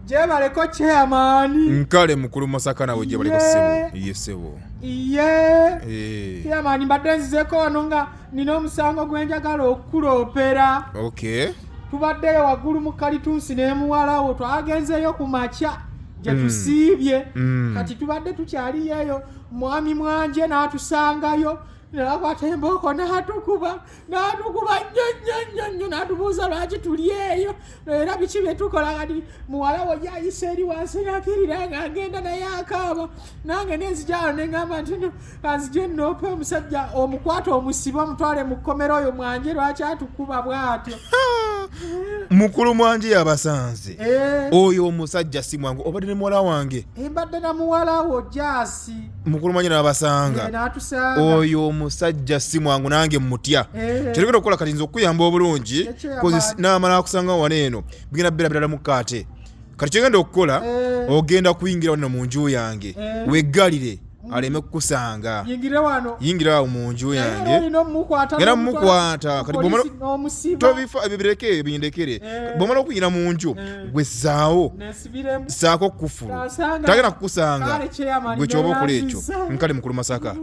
Jebaleko chairman. Nkale mukulu Masaka nawe jebaleko sebo. Iye sebo. Iye. Chairman mbadde nzizeko wano nga nina omusango gwenjagala okuloopera. Okay. Tubaddeyo waggulu mu Kalitunsi ne muwalawo twagenzeyo ku makya gye tusiibye. Kati tubadde tukyaliyeyo mwami mwanje n'atusangayo. N'akwata embooko n'atukuba nnyo n'atubuuza lwaki tuli eyo era biki bye tukola kati muwala we yayise eri wansi n'akirira ng'agenda naye akaaba nange nenzijalo ne ngamba nti kanzije nnoope omusajja omukwata omusibe omutwale mu kkomera oyo mwanje lwaki atukuba bw'atyo. Mukulu mwanje yabasanze. Oyo omusajja si mwangu obadde ne muwala wange. Mbadde na muwala wo Jasi. Mukulu mwanje n'abasanga. N'atusanga. Oyo omusajja si mwangu nange mutya. Kyerigenda okukola kati nze okuyamba obulungi kozi n'amala akusanga waneeno bigenda birabirala mu kaate. Kati kyegenda okukola ogenda kuyingira wano mu nju yange weggalire aleme kukusanga. Yingira awo mu nju yange. Ngera mukwata kati bomala tobifa ebireke bindekere. Bomala okuyingira mu nju gwesaawo saako kufulu. Tagenda kukusanga. Gwe kyoba okola ekyo. Nkale mukulu Masaka.